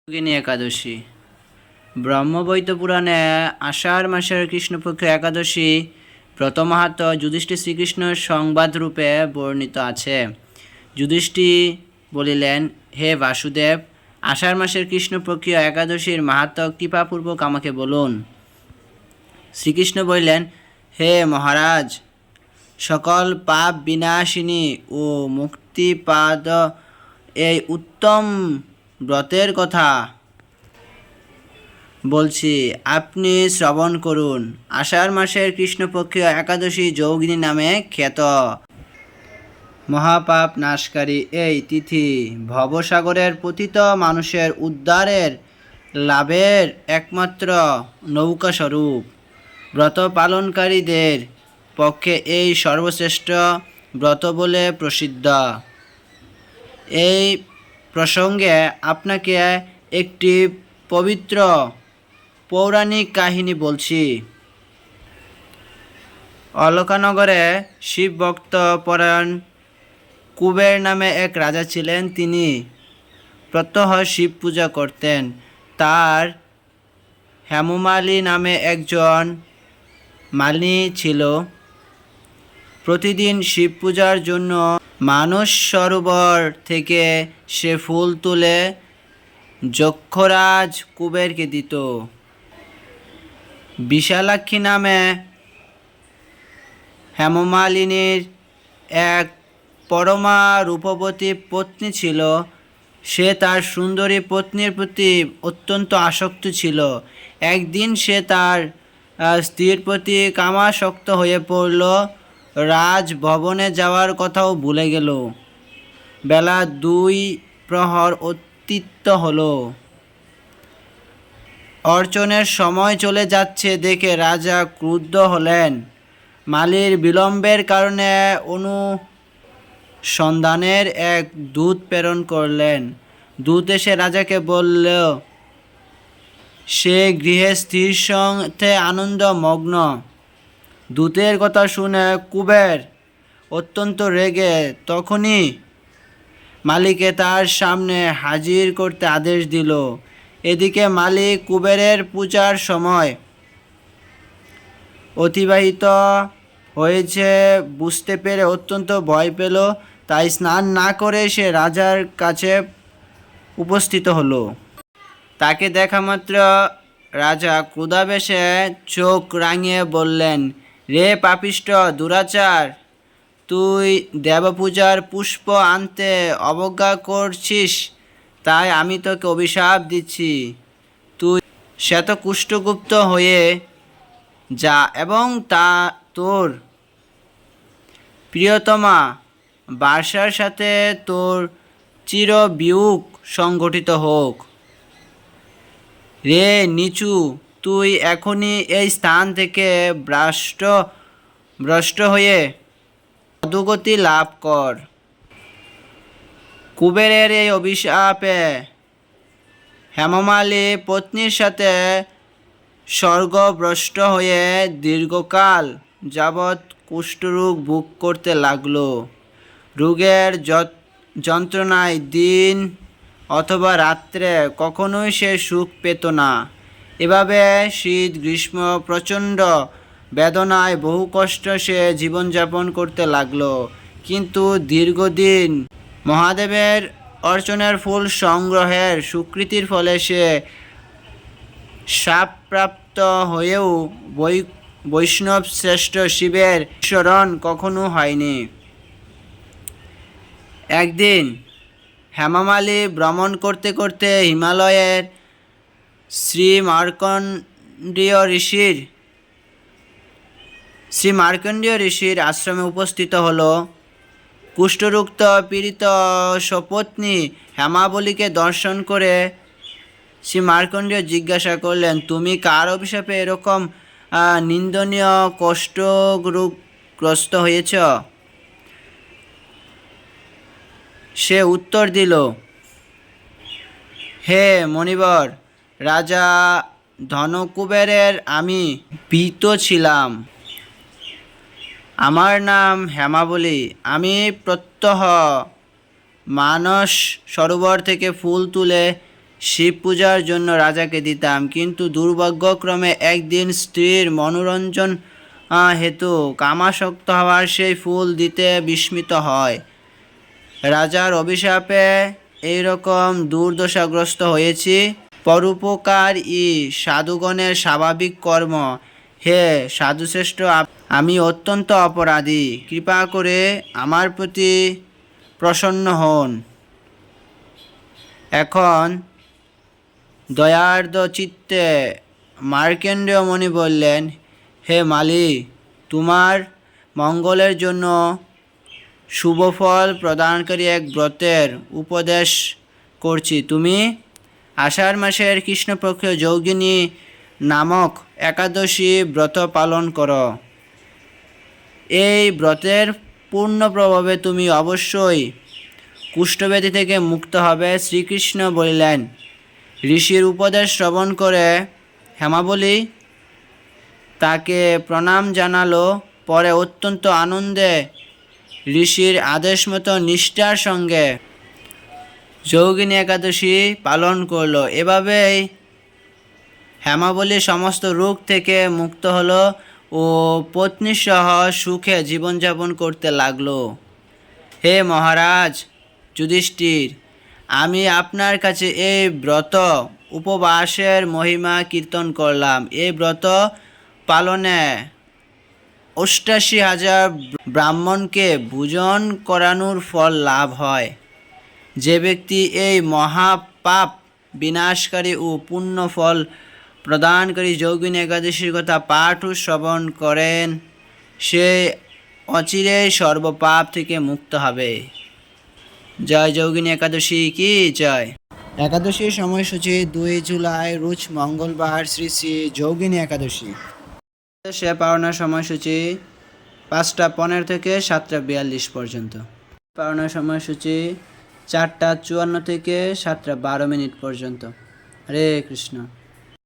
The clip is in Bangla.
যোগিনী একাদশী। ব্রহ্মবৈত পুরাণে আষাঢ় মাসের কৃষ্ণপক্ষ একাদশী ব্রত মাহাত্ম্য যুধিষ্ঠির শ্রীকৃষ্ণের সংবাদরূপে বর্ণিত আছে। যুধিষ্ঠির বলিলেন, হে বাসুদেব, আষাঢ় মাসের কৃষ্ণপক্ষীয় একাদশীর মাহাত্ম্য কৃপাপূর্বক আমাকে বলুন। শ্রীকৃষ্ণ বললেন, হে মহারাজ, সকল পাপ বিনাশিনী ও মুক্তিপাদ এই উত্তম ব্রতের কথা বলছি, আপনি শ্রবণ করুন। আষাঢ় মাসের কৃষ্ণপক্ষীয় একাদশী যোগিনী নামে খ্যাত। মহাপাপ নাশকারী এই তিথি ভবসাগরের পতিত মানুষের উদ্ধারের লাভের একমাত্র নৌকাস্বরূপ। ব্রত পালনকারীদের পক্ষে এই সর্বশ্রেষ্ঠ ব্রত বলে প্রসিদ্ধ। এই প্রসঙ্গে আপনাকে একটি পবিত্র পৌরাণিক কাহিনী বলছি। অলকানগরে শিবভক্ত পরায়ণ কুবের নামে এক রাজা ছিলেন। তিনি প্রত্যহ শিব পূজা করতেন। তার হেমমালী নামে একজন মালিনী ছিল। প্রতিদিন শিব পূজার জন্য মানস সরোবর থেকে সে ফুল তুলে যক্ষরাজ কুবেরকে দিত। বিশালাক্ষী নামে হেমমালিনীর এক পরমা রূপবতী পত্নী ছিল। সে তার সুন্দরী পত্নীর প্রতি অত্যন্ত আসক্ত ছিল। একদিন সে তার স্ত্রীর প্রতি কামাসক্ত হয়ে পড়ল। রাজভবনে যাওয়ার কথাও ভুলে গেল। বেলা 2 প্রহর অতীত হলো। অর্চনের সময় চলে যাচ্ছে দেখে রাজা ক্রুদ্ধ হলেন। মালির বিলম্বের কারণে অনুসন্ধানের এক দূত প্রেরণ করলেন। দূত এসে রাজাকে বলল, সে গৃহে স্ত্রীর সাথে আনন্দমগ্ন। দূতের কথা শুনে কুবের অত্যন্ত রেগে তখনই মালিকে তার সামনে হাজির করতে আদেশ দিল। এদিকে মালিক কুবেরের পূজার সময় অতিবাহিত হয়েছে বুঝতে পেরে অত্যন্ত ভয় পেল। তাই স্নান না করে সে রাজার কাছে উপস্থিত হলো। তাকে দেখা মাত্র রাজা ক্রোধাবেশে চোখ রাঙিয়ে বললেন, রে পাপিষ্ঠ দুরাচার, তুই দেবপূজার পুষ্প আনতে অবজ্ঞা করছিস, তাই আমি তোকে অভিশাপ দিচ্ছি। তুই শ্বেতকুষ্ঠগুপ্ত হয়ে যা এবং তোর প্রিয়তমা বার্সার সাথে তোর চিরবিয়োগ সংঘটিত হোক। রে নিচু, তুই এখনই এই স্থান থেকে ভ্রষ্ট হয়ে অধোগতি লাভ কর। কুবেরের এই অভিশাপে হেমমালী পত্নীর সাথে স্বর্গভ্রষ্ট হয়ে দীর্ঘকাল যাবৎ কুষ্ঠরোগ ভোগ করতে লাগল। রোগের যন্ত্রণায় দিন অথবা রাত্রে কখনোই সে সুখ পেত না। এভাবে শীত গ্রীষ্ম প্রচণ্ড বেদনায় বহু কষ্ট সে জীবনযাপন করতে লাগল। কিন্তু দীর্ঘদিন মহাদেবের অর্চনের ফুল সংগ্রহের স্বীকৃতির ফলে সে শাপপ্রাপ্ত হয়েও বৈষ্ণব শ্রেষ্ঠ শিবের শরণ কখনো হয়নি। একদিন হেমমালী ভ্রমণ করতে করতে হিমালয়ের শ্রী মার্কণ্ডেয় ঋষির আশ্রমে উপস্থিত হল। কুষ্ঠরোগ পীড়িত সপত্নী হেমাবলীকে দর্শন করে শ্রী মার্কণ্ডেয় জিজ্ঞাসা করলেন, তুমি কার অভিশাপে এরকম নিন্দনীয় কষ্টরোগগ্রস্ত হয়েছ? সে উত্তর দিল, হে মণিবর, রাজা ধনকুবেরের আমি ভীত ছিলাম। আমার নাম হেমাবলী। আমি প্রত্যহ মানস সরোবর থেকে ফুল তুলে শিব পূজার জন্য রাজাকে দিতাম, কিন্তু দুর্ভাগ্যক্রমে একদিন স্ত্রীর মনোরঞ্জন হেতু কামাসক্ত হওয়ার সেই ফুল দিতে বিস্মিত হয়। রাজার অভিশাপে এইরকম দুর্দশাগ্রস্ত হয়েছি। পরোপকারই সাধুগণের স্বাভাবিক কর্ম। হে সাধুশ্রেষ্ঠ, আমি অত্যন্ত অপরাধী, কৃপা করে আমার প্রতি প্রসন্ন হন। এখন দয়ার্দ্র চিত্তে মার্কেন্ডেয় মুনি বললেন, হে মালি, তোমার মঙ্গলের জন্য শুভফল প্রদানকারী এক ব্রতের উপদেশ করছি। তুমি আষাঢ় মাসের কৃষ্ণপক্ষীয় যোগিনী নামক একাদশী ব্রত পালন করো। এই ব্রতের পূর্ণ প্রভাবে তুমি অবশ্যই কুষ্ঠব্যাধি থেকে মুক্ত হবে। শ্রীকৃষ্ণ বলিলেন। ঋষির উপদেশ শ্রবণ করে হেমাবলী তাকে প্রণাম জানালো। পরে অত্যন্ত আনন্দে ঋষির আদেশ মতো নিষ্ঠার সঙ্গে যোগিনী একাদশী পালন করলো। এভাবেই হেমাবলী সমস্ত রোগ থেকে মুক্ত হলো ও পত্নীসহ সুখে জীবনযাপন করতে লাগলো। হে মহারাজ যুধিষ্ঠির, আমি আপনার কাছে এই ব্রত উপবাসের মহিমা কীর্তন করলাম। এই ব্রত পালনে ৮৮,০০০ ব্রাহ্মণকে ভোজন করানোর ফল লাভ হয়। যে ব্যক্তি এই মহাপাপ বিনাশকারী ও পুণ্য ফল প্রদানকারী যোগিনী একাদশীর কথা পাঠ ও শ্রবণ করেন, সে অচিরেই সর্বপাপ থেকে মুক্ত হবে। জয় যোগিনী একাদশী কি জয়। একাদশীর সময়সূচি ২ জুলাই রোজ মঙ্গলবার শ্রী শ্রী যোগিনী একাদশী। সে পাওনার সময়সূচি ৫টা ১৫ থেকে ৭টা ৪২ পর্যন্ত। পাওনার সময়সূচি ৪টা ৫৪ থেকে ৭টা ১২ পর্যন্ত। হরে কৃষ্ণ।